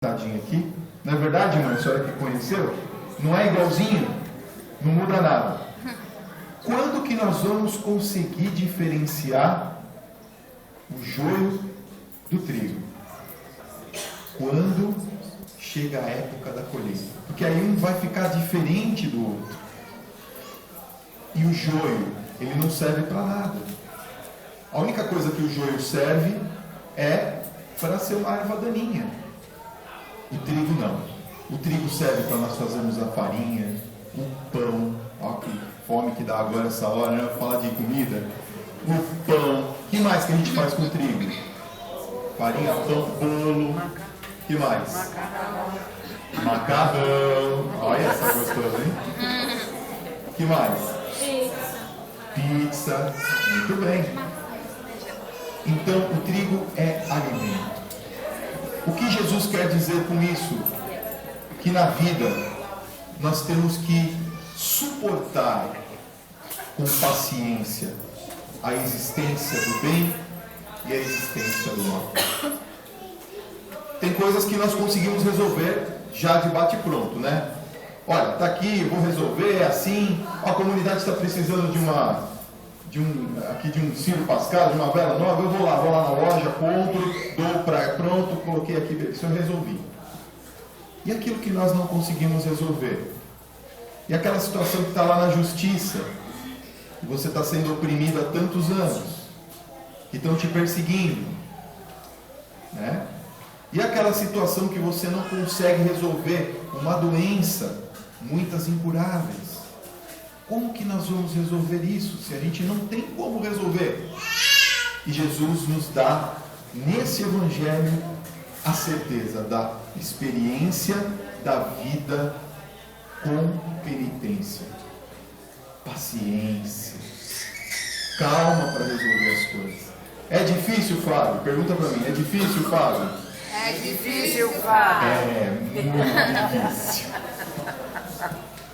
aqui. Não é verdade, irmã? A senhora que conheceu? Não é igualzinho? Não muda nada. Quando que nós vamos conseguir diferenciar o joio do trigo? Quando chega a época da colheita. Porque aí um vai ficar diferente do outro. E o joio, ele não serve para nada. A única coisa que o joio serve é para ser uma erva daninha. O trigo não. O trigo serve para nós fazermos a farinha, o pão. Ó, que fome que dá agora essa hora, né? Falar de comida. O pão. O que mais que a gente faz com o trigo? Farinha, pão, bolo. O que mais? Macarrão. Olha essa gostosa, hein? O que mais? Pizza. Muito bem. Então, o trigo é alimento. O que Jesus quer dizer com isso? Que na vida nós temos que suportar com paciência a existência do bem e a existência do mal. Tem coisas que nós conseguimos resolver já de bate-pronto, né? Olha, tá aqui, eu vou resolver, é assim. A comunidade está precisando de um cílio pascal, de uma vela nova. Eu vou lá na loja, compro, dou para pronto, coloquei aqui, isso eu resolvi. E aquilo que nós não conseguimos resolver? E aquela situação que está lá na justiça, que você está sendo oprimido há tantos anos, que estão te perseguindo, né? E aquela situação que você não consegue resolver, uma doença, muitas incuráveis. Como que nós vamos resolver isso, se a gente não tem como resolver? E Jesus nos dá, nesse Evangelho, a certeza da experiência da vida com penitência, paciência, calma para resolver as coisas. É difícil, Fábio? Pergunta para mim, é difícil, Fábio? É difícil, Fábio. É muito difícil.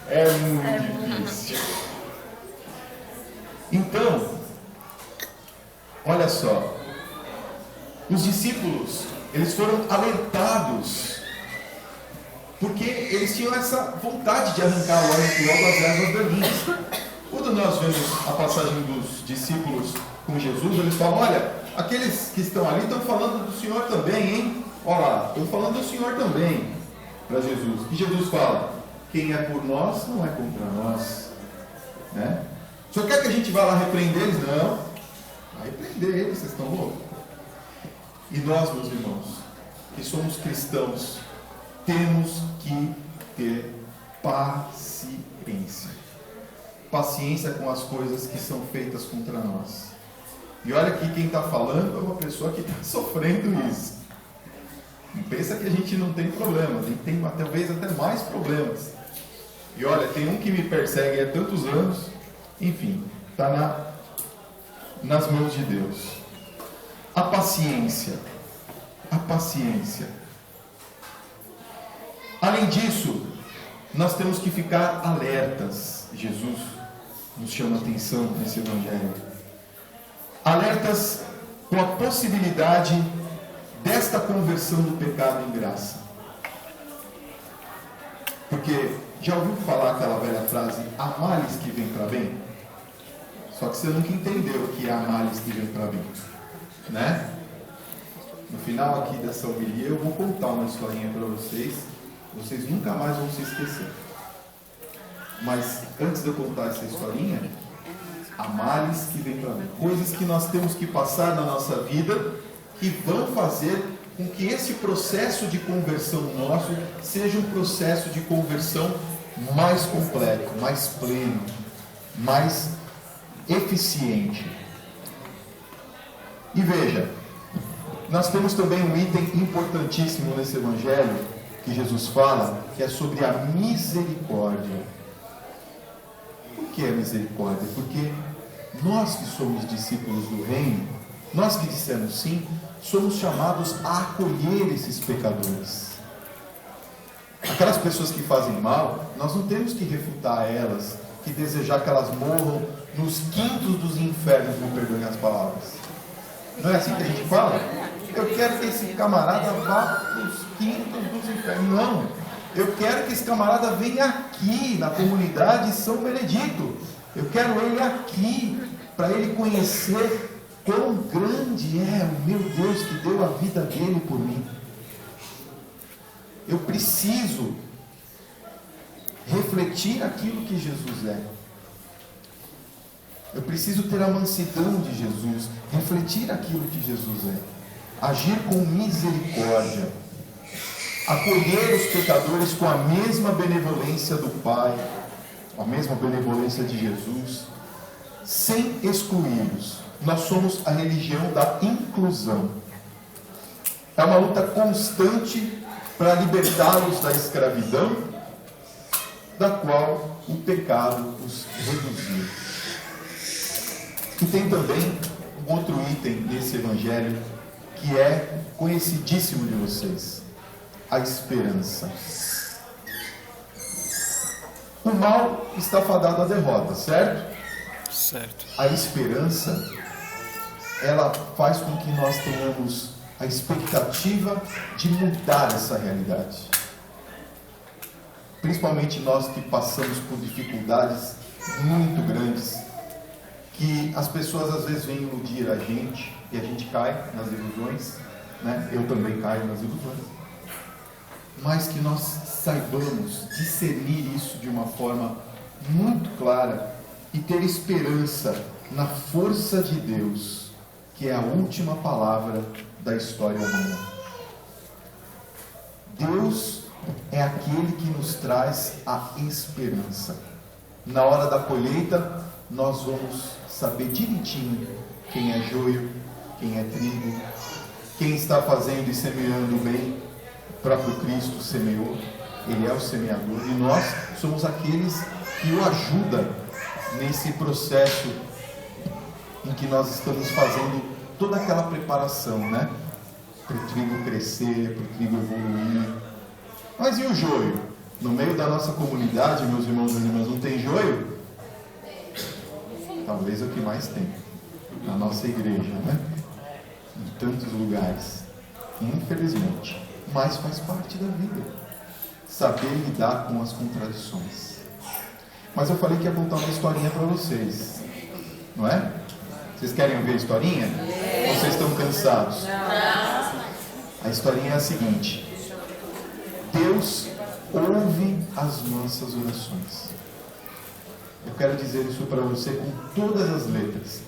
É muito difícil. Então, olha só. Os discípulos, eles foram alertados, porque eles tinham essa vontade de arrancar logo as ervas daninhas. Quando nós vemos a passagem dos discípulos com Jesus, eles falam: olha, aqueles que estão ali estão falando do Senhor também, hein? Olha lá, estão falando do Senhor também, para Jesus. E Jesus fala: quem é por nós não é contra nós, né? Só quer que a gente vá lá repreender eles? Não, vai repreender eles, vocês estão loucos? E nós, meus irmãos, que somos cristãos, temos que ter paciência. Paciência com as coisas que são feitas contra nós. E olha que quem está falando é uma pessoa que está sofrendo isso. Não pensa que a gente não tem problema, tem talvez até mais problemas. E olha, tem um que me persegue há tantos anos, enfim, está nas mãos de Deus. A paciência. Além disso, nós temos que ficar alertas. Jesus nos chama a atenção nesse Evangelho. Alertas com a possibilidade desta conversão do pecado em graça. Porque já ouviu falar aquela velha frase, há males que vêm para bem? Só que você nunca entendeu que há males que vêm para bem, né? No final aqui dessa homilia eu vou contar uma historinha para vocês. Vocês nunca mais vão se esquecer. Mas antes de eu contar essa historinha, há males que vêm para bem. Coisas que nós temos que passar na nossa vida que vão fazer com que esse processo de conversão nosso seja um processo de conversão mais completo, mais pleno, mais eficiente. E veja, nós temos também um item importantíssimo nesse Evangelho que Jesus fala, que é sobre a misericórdia. Por que a misericórdia? Porque nós que somos discípulos do reino, nós que dissemos sim, somos chamados a acolher esses pecadores. Aquelas pessoas que fazem mal, nós não temos que refutar elas, que desejar que elas morram nos quintos dos infernos, me perdoem as palavras. Não é assim que a gente fala? eu quero que esse camarada vá para os quintos dos infernos. Não, eu quero que esse camarada venha aqui na comunidade São Benedito. Eu quero ele aqui, para ele conhecer quão grande é o meu Deus que deu a vida dele por mim. Eu preciso refletir aquilo que Jesus é. Eu preciso ter a mansidão de Jesus, refletir aquilo que Jesus é, agir com misericórdia, acolher os pecadores com a mesma benevolência do Pai, a mesma benevolência de Jesus, sem excluí-los. Nós somos a religião da inclusão. É uma luta constante para libertá-los da escravidão, da qual o pecado os reduziu. E tem também um outro item nesse evangelho que é conhecidíssimo de vocês: a esperança. O mal está fadado à derrota, certo? Certo. A esperança, ela faz com que nós tenhamos a expectativa de mudar essa realidade. Principalmente nós que passamos por dificuldades muito grandes, que as pessoas às vezes vêm iludir a gente e a gente cai nas ilusões, né? Eu também caio nas ilusões, mas que nós saibamos discernir isso de uma forma muito clara e ter esperança na força de Deus, que é a última palavra da história humana. Deus é aquele que nos traz a esperança. Na hora da colheita, nós vamos saber direitinho quem é joio, quem é trigo, quem está fazendo e semeando bem. O próprio Cristo semeou, Ele é o semeador, e nós somos aqueles que o ajudam nesse processo em que nós estamos fazendo toda aquela preparação, né? Para o trigo crescer, para o trigo evoluir. Mas e o joio? No meio da nossa comunidade, meus irmãos e irmãs, não tem joio? Talvez é o que mais tem na nossa igreja, né? Em tantos lugares, infelizmente. Mas faz parte da vida saber lidar com as contradições. Mas eu falei que ia contar uma historinha para vocês, não é? Vocês querem ouvir a historinha? Ou vocês estão cansados? A historinha é a seguinte: Deus ouve as nossas orações. Eu quero dizer isso para você com todas as letras.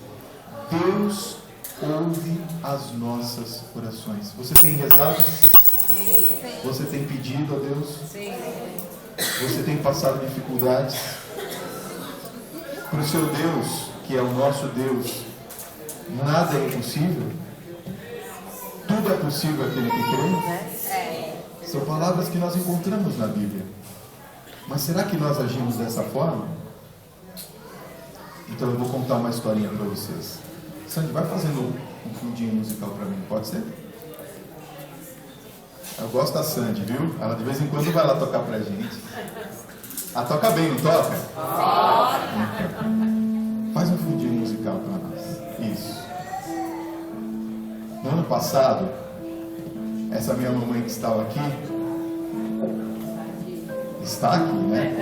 Deus ouve as nossas orações. Você tem rezado? Sim. Você tem pedido a Deus? Sim. Você tem passado dificuldades? Para o seu Deus, que é o nosso Deus, nada é impossível? Tudo é possível àquele que crê? São palavras que nós encontramos na Bíblia. Mas será que nós agimos dessa forma? Então eu vou contar uma historinha para vocês. Sandy, vai fazendo um fundinho musical para mim, pode ser? Eu gosto da Sandy, viu? Ela de vez em quando vai lá tocar pra gente. Ela toca bem, não toca? Faz um fundinho musical para nós. Isso. No ano passado, essa minha mamãe que estava aqui, está aqui, né?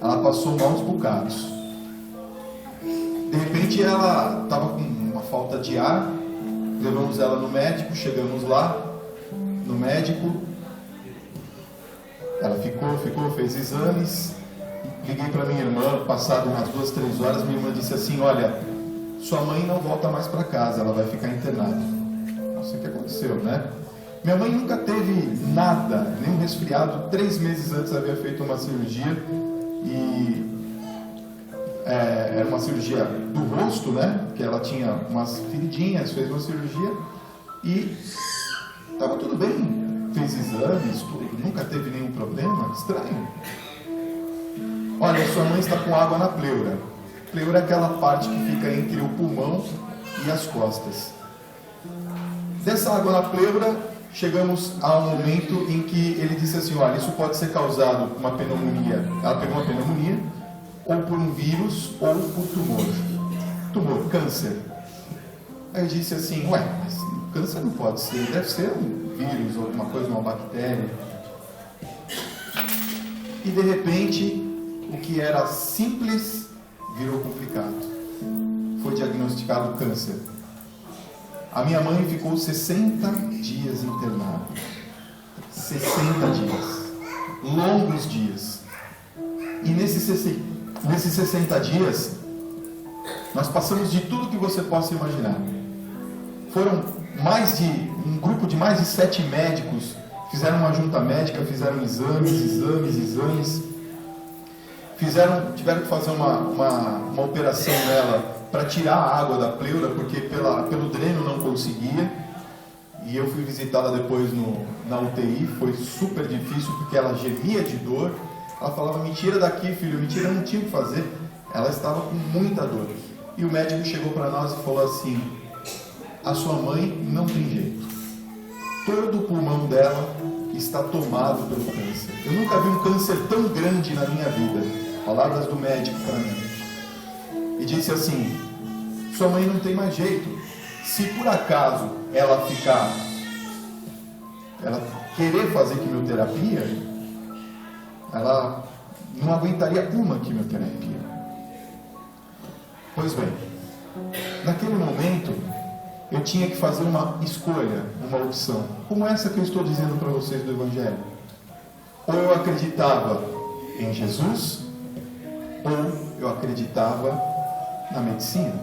Ela passou maus bocados. De repente ela estava com uma falta de ar. Levamos ela no médico, chegamos lá no médico. Ela ficou, fez exames. Liguei para minha irmã, passado umas 2, 3 horas, minha irmã disse assim: olha, sua mãe não volta mais para casa, ela vai ficar internada. Não sei o que aconteceu, né? Minha mãe nunca teve nada, nem um resfriado. 3 meses antes havia feito uma cirurgia e era uma cirurgia do rosto, né? Que ela tinha umas feridinhas, fez uma cirurgia e estava tudo bem. Fez exames, tudo, nunca teve nenhum problema. Estranho. Olha, sua mãe está com água na pleura. Pleura é aquela parte que fica entre o pulmão e as costas. Dessa água na pleura, chegamos a um momento em que ele disse assim: olha, isso pode ser causado por uma pneumonia. Ela pegou uma pneumonia, ou por um vírus, ou por tumor, câncer. Aí eu disse assim, ué, mas câncer não pode ser, deve ser um vírus, alguma coisa, uma bactéria. E de repente, o que era simples virou complicado. Foi diagnosticado câncer. A minha mãe ficou 60 dias internada. 60 dias. Longos dias. E nesses 60 dias, nós passamos de tudo que você possa imaginar. Foram um grupo de mais de 7 médicos, fizeram uma junta médica, fizeram exames. Tiveram que fazer uma operação nela para tirar a água da pleura, porque pelo dreno não conseguia. E eu fui visitá-la depois na UTI, foi super difícil, porque ela gemia de dor. Ela falava, me tira daqui, filho, me tira, não tinha o que fazer. Ela estava com muita dor. E o médico chegou para nós e falou assim, a sua mãe não tem jeito. Todo o pulmão dela está tomado pelo câncer. Eu nunca vi um câncer tão grande na minha vida. Palavras do médico para mim. E disse assim, sua mãe não tem mais jeito. Se por acaso ela querer fazer quimioterapia, ela não aguentaria uma quimioterapia. Pois bem, naquele momento eu tinha que fazer uma escolha, uma opção, como essa que eu estou dizendo para vocês do Evangelho. Ou eu acreditava em Jesus, ou eu acreditava na medicina.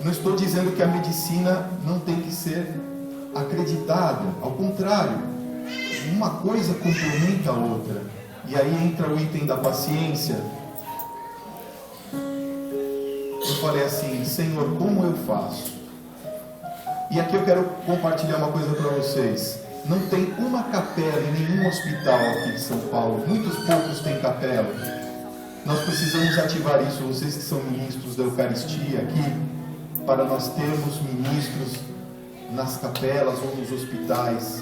Não estou dizendo que a medicina não tem que ser acreditada, ao contrário, uma coisa complementa a outra. E aí entra o item da paciência. Eu falei assim, Senhor, como eu faço? E aqui eu quero compartilhar uma coisa para vocês. Não tem uma capela em nenhum hospital aqui de São Paulo. Muitos poucos têm capela. Nós precisamos ativar isso, vocês que são ministros da Eucaristia aqui, para nós termos ministros nas capelas ou nos hospitais.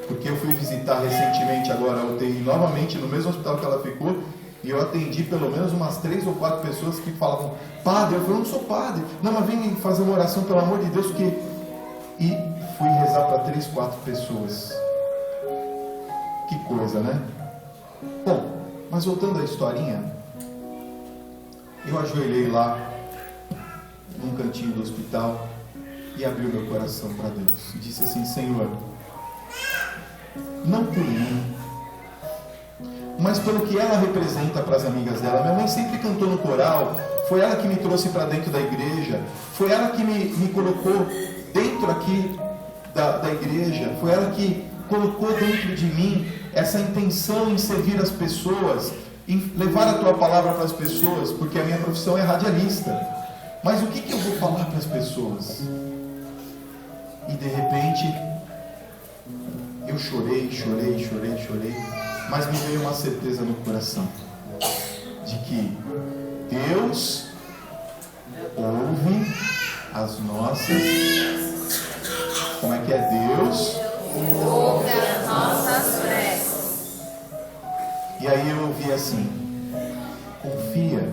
Porque eu fui visitar recentemente agora a UTI, novamente no mesmo hospital que ela ficou, e eu atendi pelo menos umas 3 ou 4 pessoas que falavam, padre, eu falei, eu não sou padre, não, mas vem fazer uma oração, pelo amor de Deus, que... E fui rezar para 3, 4 pessoas. Que coisa, né? Bom, mas voltando à historinha, eu ajoelhei lá, num cantinho do hospital, e abri o meu coração para Deus. E disse assim, Senhor, não por mim, mas pelo que ela representa para as amigas dela. Minha mãe sempre cantou no coral, foi ela que me trouxe para dentro da igreja, foi ela que me colocou dentro aqui da igreja, foi ela que colocou dentro de mim essa intenção em servir as pessoas, em levar a tua palavra para as pessoas, porque a minha profissão é radialista. Mas o que eu vou falar para as pessoas? E de repente eu chorei, mas me veio uma certeza no coração de que Deus ouve as nossas... Como é que é? Deus ouve as nossas preces. E aí eu ouvi assim, confia.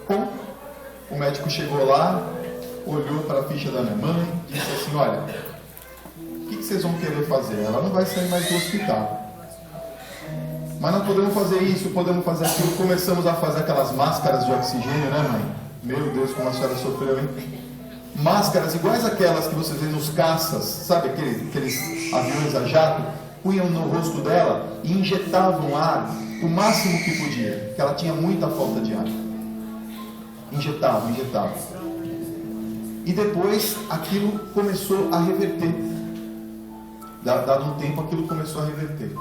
Bom, o médico chegou lá, olhou para a ficha da minha mãe, disse assim, olha, o que vocês vão querer fazer? Ela não vai sair mais do hospital. Mas nós podemos fazer isso, podemos fazer aquilo. Começamos a fazer aquelas máscaras de oxigênio, né, mãe? Meu Deus, como a senhora sofreu, hein? Máscaras iguais aquelas que vocês veem nos caças, sabe aqueles aviões a jato? Punham no rosto dela e injetavam ar o máximo que podia, porque ela tinha muita falta de ar. Injetavam. E depois aquilo começou a reverter. Dado um tempo, aquilo começou a reverter.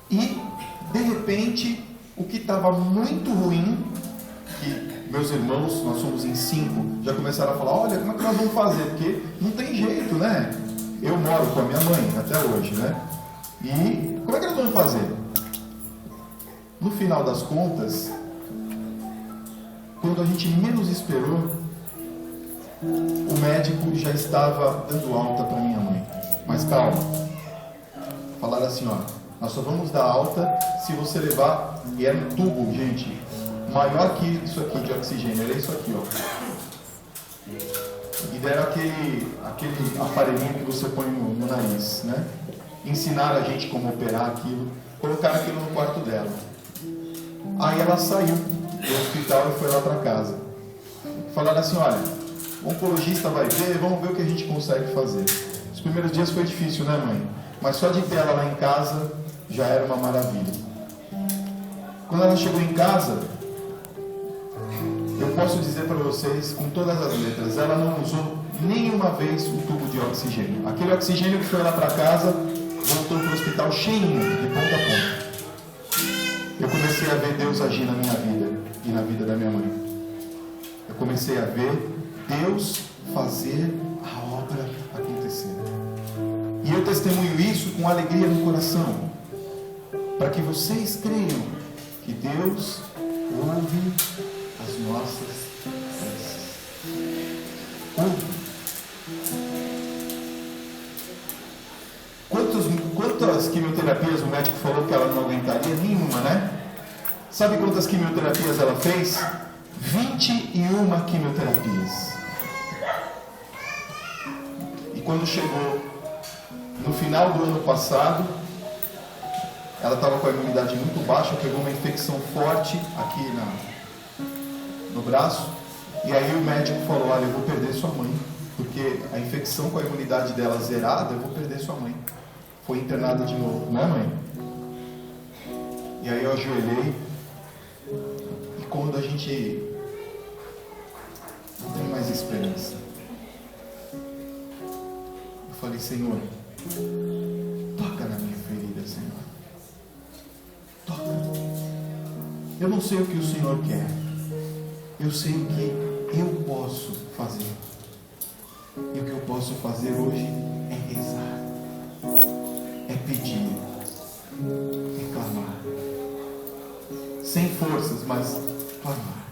E, de repente, o que estava muito ruim, que meus irmãos, nós somos em 5, já começaram a falar, olha, como é que nós vamos fazer? Porque não tem jeito, né? Eu moro com a minha mãe até hoje, né? E como é que nós vamos fazer? No final das contas, quando a gente menos esperou, o médico já estava dando alta para minha mãe. Mas calma, falaram assim, ó, nós só vamos dar alta se você levar, e era um tubo, gente, maior que isso aqui de oxigênio, era isso aqui, ó. E deram aquele aparelhinho que você põe no nariz, né? Ensinaram a gente como operar aquilo, colocaram aquilo no quarto dela. Aí ela saiu do hospital e foi lá para casa. Falaram assim, olha, o oncologista vai ver, vamos ver o que a gente consegue fazer. Os primeiros dias foi difícil, né, mãe? Mas só de ter ela lá em casa já era uma maravilha. Quando ela chegou em casa, eu posso dizer para vocês, com todas as letras, ela não usou nenhuma vez o tubo de oxigênio. Aquele oxigênio que foi lá para casa, voltou para o hospital cheinho, de ponta a ponta. Eu comecei a ver Deus agir na minha vida e na vida da minha mãe. Eu comecei a ver Deus fazer a obra acontecer. E eu testemunho isso com alegria no coração, para que vocês creiam que Deus ouve as nossas preces. Ouve. Quantas quimioterapias o médico falou que ela não aguentaria? Nenhuma, né? Sabe quantas quimioterapias ela fez? 21 quimioterapias. E quando chegou no final do ano passado, ela estava com a imunidade muito baixa, pegou uma infecção forte aqui no braço. E aí o médico falou, olha, eu vou perder sua mãe, porque a infecção com a imunidade dela zerada, eu vou perder sua mãe. Foi internada de novo, não é, mãe? E aí eu ajoelhei, e quando a gente não tem mais esperança, eu falei, Senhor, toca na minha ferida, Senhor. Toca. Eu não sei o que o Senhor quer, eu sei o que eu posso fazer. E o que eu posso fazer hoje é rezar, é pedir, é clamar. Sem forças, mas clamar.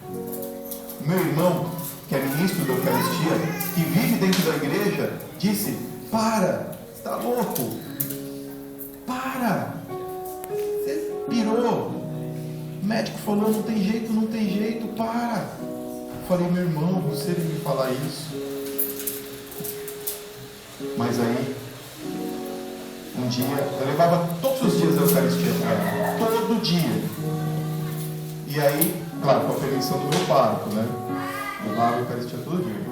Meu irmão, que é ministro da Eucaristia, que vive dentro da igreja, disse, para, está louco? Para! Você pirou. O médico falou, não tem jeito, para. Eu falei, meu irmão, você me falar isso. Mas aí, um dia, eu levava todos os dias a Eucaristia para ela, todo dia. E aí, claro, com a permissão do meu pároco, né? Eu levava a Eucaristia todo dia.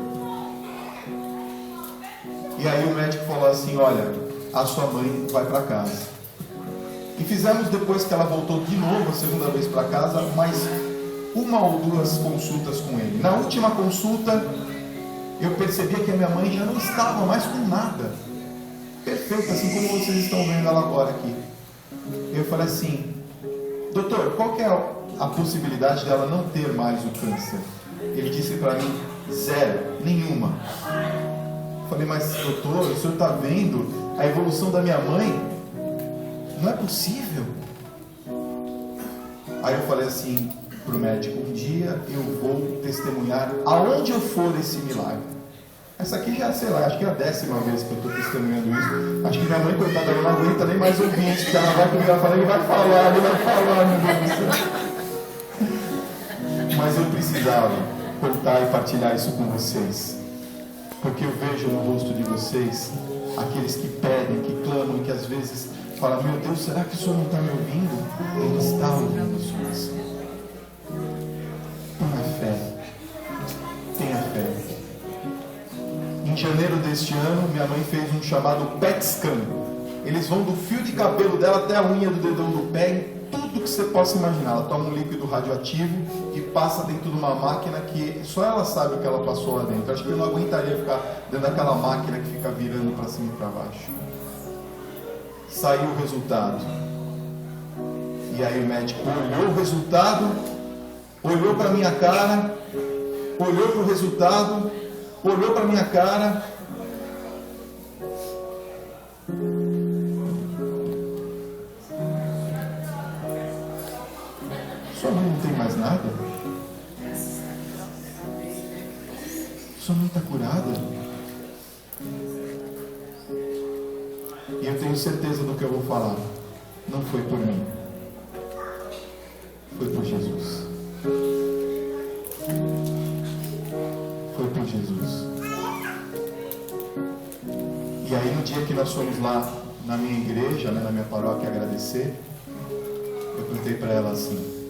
E aí o médico falou assim, olha, a sua mãe vai para casa. E fizemos, depois que ela voltou de novo, a segunda vez para casa, mais uma ou duas consultas com ele. Na última consulta, eu percebia que a minha mãe já não estava mais com nada. Perfeita, assim como vocês estão vendo ela agora aqui. Eu falei assim, doutor, qual que é a possibilidade dela não ter mais o câncer? Ele disse para mim, 0, nenhuma. Eu falei, mas doutor, o senhor está vendo a evolução da minha mãe? Não é possível. Aí eu falei assim para o médico, um dia eu vou testemunhar aonde eu for esse milagre. Essa aqui já, sei lá, acho que é a 10ª vez que eu estou testemunhando isso. Acho que minha mãe, coitada, ela não aguenta nem mais ouvir isso, porque ela vai comigo, ela fala, ele vai falar, meu Deus do céu. Mas eu precisava contar e partilhar isso com vocês, porque eu vejo no rosto de vocês aqueles que pedem, que clamam, que às vezes falam, meu Deus, será que o Senhor não está me ouvindo? Ele está ouvindo a sua oração. Tenha fé. Tenha fé. Em janeiro deste ano, minha mãe fez um chamado PET scan. Eles vão do fio de cabelo dela até a unha do dedão do pé, tudo que você possa imaginar. Ela toma um líquido radioativo e passa dentro de uma máquina que só ela sabe o que ela passou lá dentro. Acho que eu não aguentaria ficar dentro daquela máquina que fica virando para cima e para baixo. Saiu o resultado. E aí o médico olhou o resultado, olhou para minha cara, olhou para o resultado, olhou para minha cara. Sua mãe não tem mais nada? Sua mãe está curada? E eu tenho certeza do que eu vou falar. Não foi por mim. Foi por Jesus. E aí no dia que nós fomos lá na minha igreja, né, na minha paróquia, agradecer, eu perguntei para ela assim: